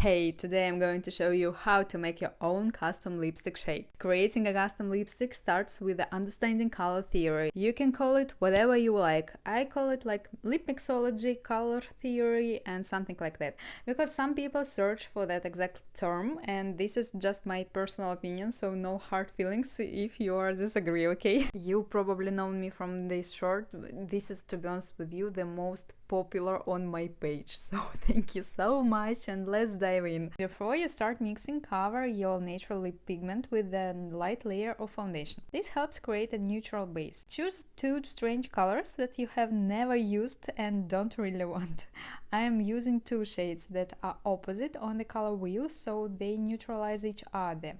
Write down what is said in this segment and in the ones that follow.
Hey, today I'm going to show you how to make your own custom lipstick shade. Creating a custom lipstick starts with the understanding color theory. You can call it whatever you like. I call it like lip mixology, color theory, and something like that. Because some people search for that exact term, and this is just my personal opinion, so no hard feelings if you are disagree, okay? You probably know me from this short. This is, to be honest with you, the most popular on my page, so thank you so much, and let's dive in. Before you start mixing, cover your natural lip pigment with a light layer of foundation. This helps create a neutral base. Choose two strange colors that you have never used and don't really want. I am using two shades that are opposite on the color wheel, so they neutralize each other.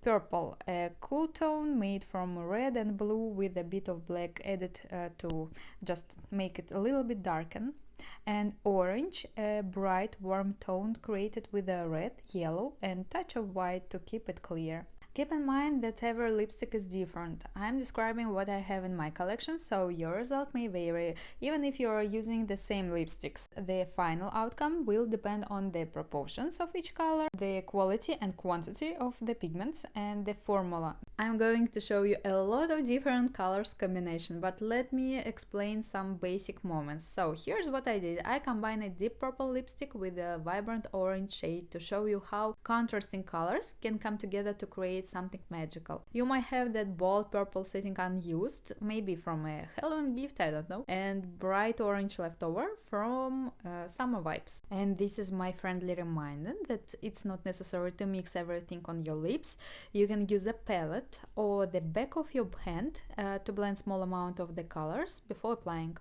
Purple, a cool tone made from red and blue with a bit of black added to just make it a little bit darken. And orange, a bright warm tone created with a red, yellow and touch of white to keep it clear. Keep in mind that every lipstick is different. I'm describing what I have in my collection, so your result may vary, even if you are using the same lipsticks. The final outcome will depend on the proportions of each color, the quality and quantity of the pigments, and the formula. I'm going to show you a lot of different colors combination, but let me explain some basic moments. So here's what I did. I combined a deep purple lipstick with a vibrant orange shade to show you how contrasting colors can come together to create something magical. You might have that bold purple sitting unused, maybe from a Halloween gift, I don't know, and bright orange left over from summer vibes. And this is my friendly reminder that it's not necessary to mix everything on your lips. You can use a palette or the back of your hand to blend small amount of the colors before applying.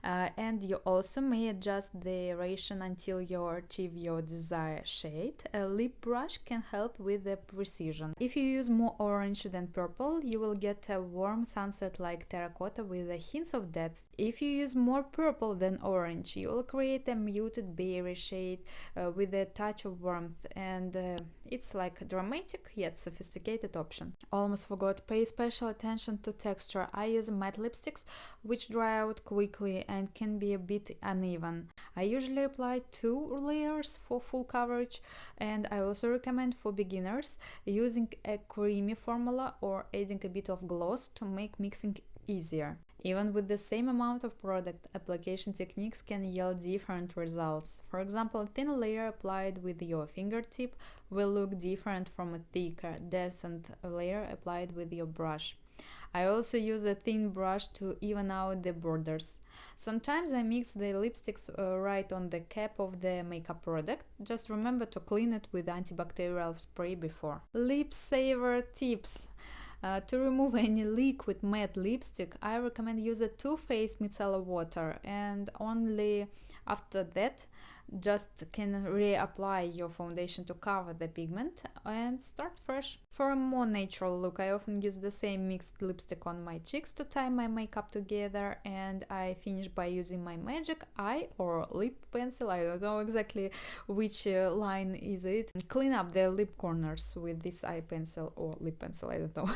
And you also may adjust the ratio until you achieve your desired shade. A lip brush can help with the precision. If you use more orange than purple, you will get a warm sunset-like terracotta with a hint of depth. If you use more purple than orange, you will create a muted berry shade with a touch of warmth, and it's like a dramatic yet sophisticated option. Almost forgot, pay special attention to texture. I use matte lipsticks which dry out quickly and can be a bit uneven. I usually apply 2 layers for full coverage, and I also recommend for beginners using a creamy formula or adding a bit of gloss to make mixing easier. Even with the same amount of product, application techniques can yield different results. For example, a thin layer applied with your fingertip will look different from a thicker, decent layer applied with your brush. I also use a thin brush to even out the borders. Sometimes I mix the lipsticks right on the cap of the makeup product. Just remember to clean it with antibacterial spray before. Lip saver tips. To remove any liquid matte lipstick, I recommend use a Too Faced micellar water, and only after that just can reapply your foundation to cover the pigment and start fresh. For a more natural look, I often use the same mixed lipstick on my cheeks to tie my makeup together, and I finish by using my magic eye or lip pencil, I don't know exactly which line is it. Clean up the lip corners with this eye pencil or lip pencil, I don't know.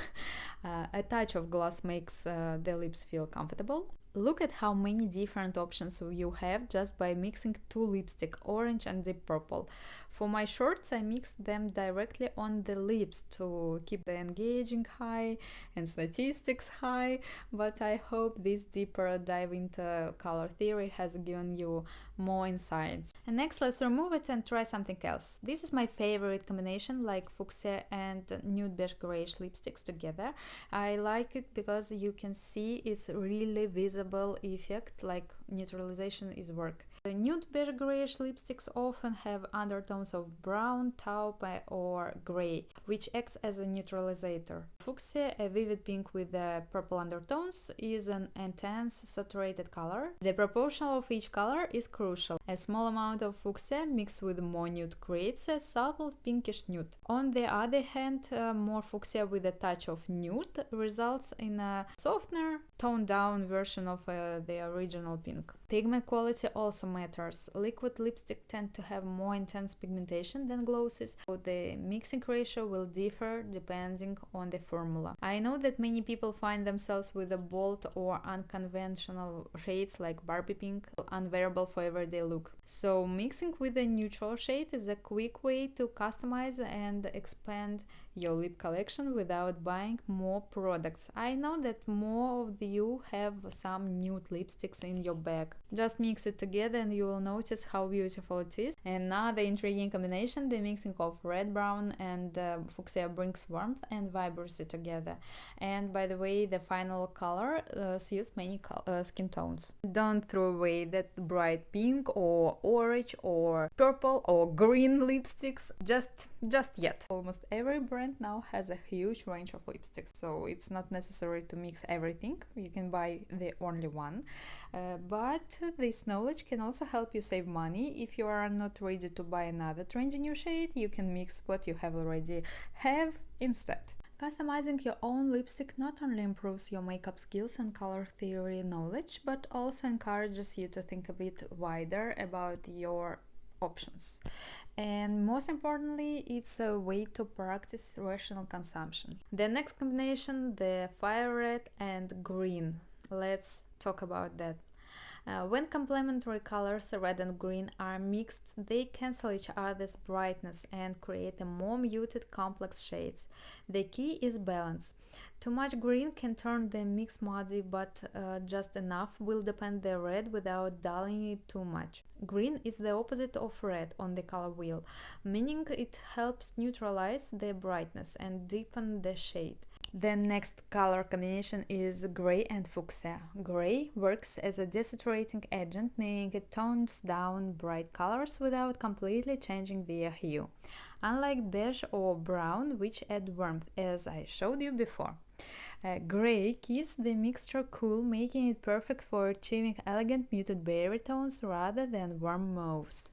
A touch of gloss makes the lips feel comfortable. Look at how many different options you have just by mixing two lipstick, orange and deep purple. For my shorts, I mixed them directly on the lips to keep the engaging high and statistics high, but I hope this deeper dive into color theory has given you more insights. And next, let's remove it and try something else. This is my favorite combination, like Fuchsia and nude beige grayish lipsticks together. I like it because you can see it's really visible effect, like neutralization is work. The nude beige grayish lipsticks often have undertones of brown, taupe or gray, which acts as a neutralizer. Fuchsia, a vivid pink with purple undertones, is an intense saturated color. The proportion of each color is crucial. A small amount of fuchsia mixed with more nude creates a subtle pinkish nude. On the other hand, more fuchsia with a touch of nude results in a softer, toned down version of the original pink. Pigment quality also matters. Liquid lipstick tend to have more intense pigmentation than glosses, so the mixing ratio will differ depending on the formula. I know that many people find themselves with a bold or unconventional shades like Barbie pink, unwearable for everyday look. So mixing with a neutral shade is a quick way to customize and expand your lip collection without buying more products. I know that more of you have some nude lipsticks in your bag. Just mix it together and you will notice how beautiful it is. Another intriguing combination, the mixing of red, brown and fuchsia brings warmth and vibrancy together. And by the way, the final color suits many skin tones. Don't throw away that bright pink or orange or purple or green lipsticks just yet. Almost every brand now has a huge range of lipsticks, so it's not necessary to mix everything. You can buy the only one, but this knowledge can also help you save money. If you are not ready to buy another trendy new shade, you can mix what you already have instead. Customizing your own lipstick not only improves your makeup skills and color theory knowledge, but also encourages you to think a bit wider about your options. And most importantly, it's a way to practice rational consumption. The next combination, the fire red and green. Let's talk about that. When complementary colors, red and green, are mixed, they cancel each other's brightness and create a more muted, complex shades. The key is balance. Too much green can turn the mix muddy, but just enough will deepen the red without dulling it too much. Green is the opposite of red on the color wheel, meaning it helps neutralize the brightness and deepen the shade. The next color combination is gray and fuchsia. Gray works as a desaturating agent, meaning it tones down bright colors without completely changing their hue, unlike beige or brown, which add warmth, as I showed you before. Gray keeps the mixture cool, making it perfect for achieving elegant muted berry tones rather than warm mauves.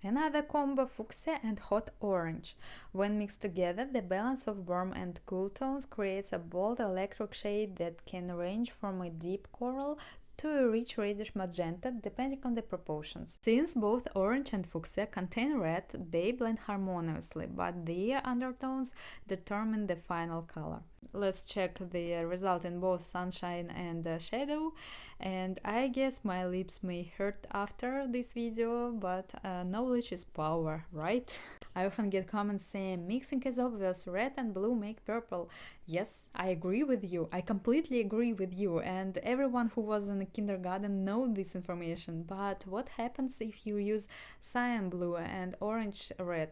Another combo, fuchsia and hot orange. When mixed together, the balance of warm and cool tones creates a bold electric shade that can range from a deep coral to a rich reddish magenta, depending on the proportions. Since both orange and fuchsia contain red, they blend harmoniously, but their undertones determine the final color. Let's check the result in both sunshine and shadow. And I guess my lips may hurt after this video, but knowledge is power, right? I often get comments saying mixing is obvious, red and blue make purple. Yes, I agree with you. I completely agree with you, and everyone who was in kindergarten knows this information. But what happens if you use cyan blue and orange red?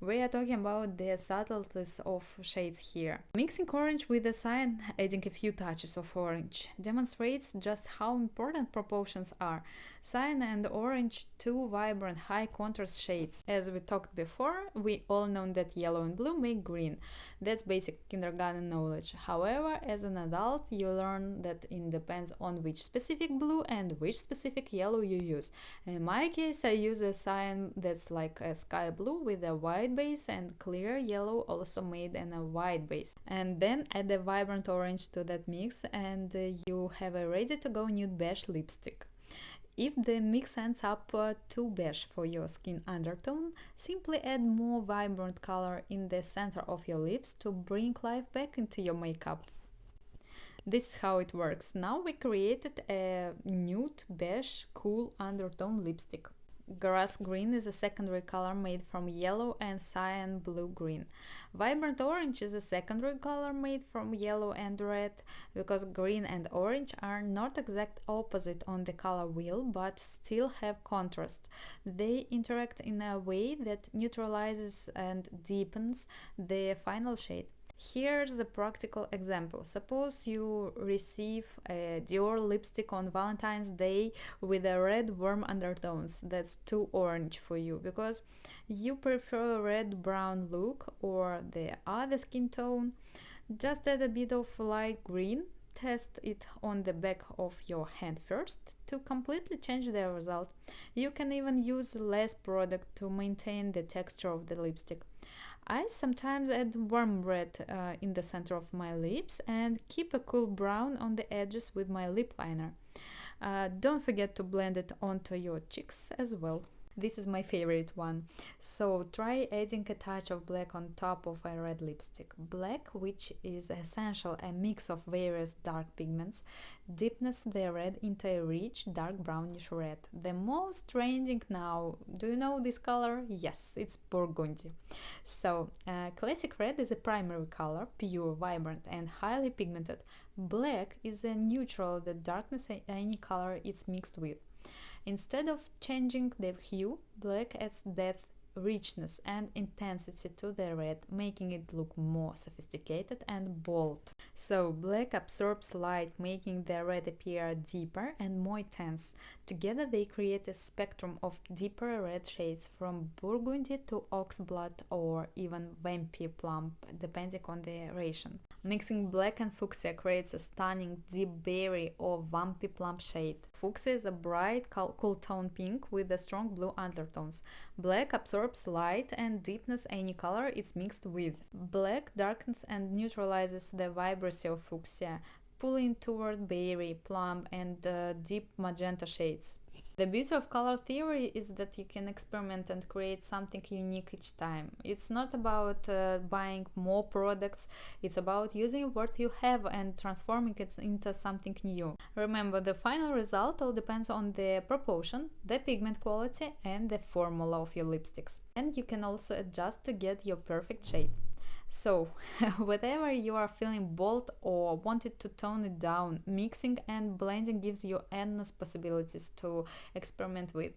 We are talking about the subtleties of shades here. Mixing orange with the cyan, adding a few touches of orange, demonstrates just how important proportions are. Cyan and orange, two vibrant high contrast shades. As we talked before, we all know that yellow and blue make green. That's basic kindergarten knowledge. However, as an adult, you learn that it depends on which specific blue and which specific yellow you use. In my case, I use a cyan that's like a sky blue with a white base, and clear yellow also made in a white base. And then add a vibrant orange to that mix and you have a ready to go nude beige lipstick. If the mix ends up too beige for your skin undertone, simply add more vibrant color in the center of your lips to bring life back into your makeup. This is how it works. Now we created a nude beige cool undertone lipstick. Grass green is a secondary color made from yellow and cyan blue green. Vibrant orange is a secondary color made from yellow and red, because green and orange are not exact opposite on the color wheel but still have contrast. They interact in a way that neutralizes and deepens the final shade. Here's a practical example. Suppose you receive a Dior lipstick on Valentine's Day with a red warm undertones. That's too orange for you because you prefer a red-brown look or the other skin tone. Just add a bit of light green. Test it on the back of your hand first to completely change the result. You can even use less product to maintain the texture of the lipstick. I sometimes add warm red in the center of my lips and keep a cool brown on the edges with my lip liner. Don't forget to blend it onto your cheeks as well. This is my favorite one. So try adding a touch of black on top of a red lipstick. Black, which is essential a mix of various dark pigments, deepens the red into a rich dark brownish red. The most trending now. Do you know this color? Yes, it's burgundy. So classic red is a primary color, pure, vibrant and highly pigmented. Black is a neutral, the darkness any color it's mixed with. Instead of changing the hue, black adds depth, richness and intensity to the red, making it look more sophisticated and bold. So black absorbs light, making the red appear deeper and more intense. Together they create a spectrum of deeper red shades from burgundy to oxblood or even vampy plum, depending on the ration. Mixing black and fuchsia creates a stunning deep berry or vampy plum shade. Fuchsia is a bright cool tone pink with a strong blue undertones. Black absorbs light and deepens any color it's mixed with. Black darkens and neutralizes the vibrancy of fuchsia, pulling toward berry, plum and deep magenta shades. The beauty of color theory is that you can experiment and create something unique each time. It's not about buying more products, it's about using what you have and transforming it into something new. Remember, the final result all depends on the proportion, the pigment quality and the formula of your lipsticks. And you can also adjust to get your perfect shade. So, whatever you are feeling bold or wanted to tone it down, mixing and blending gives you endless possibilities to experiment with.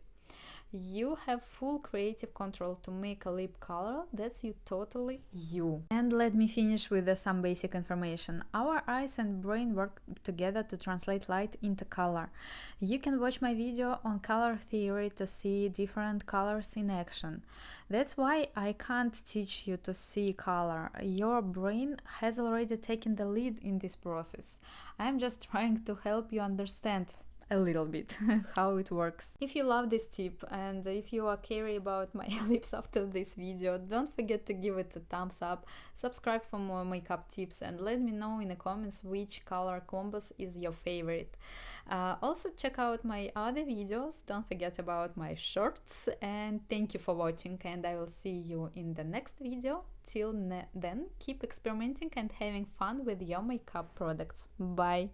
You have full creative control to make a lip color that's totally you. And let me finish with some basic information. Our eyes and brain work together to translate light into color. You can watch my video on color theory to see different colors in action. That's why I can't teach you to see color. Your brain has already taken the lead in this process. I'm just trying to help you understand a little bit how it works. If you love this tip and if you are curious about my lips after this video, don't forget to give it a thumbs up, subscribe for more makeup tips and let me know in the comments which color combos is your favorite. Also check out my other videos, don't forget about my shorts, and thank you for watching and I will see you in the next video. Till then, keep experimenting and having fun with your makeup products. Bye!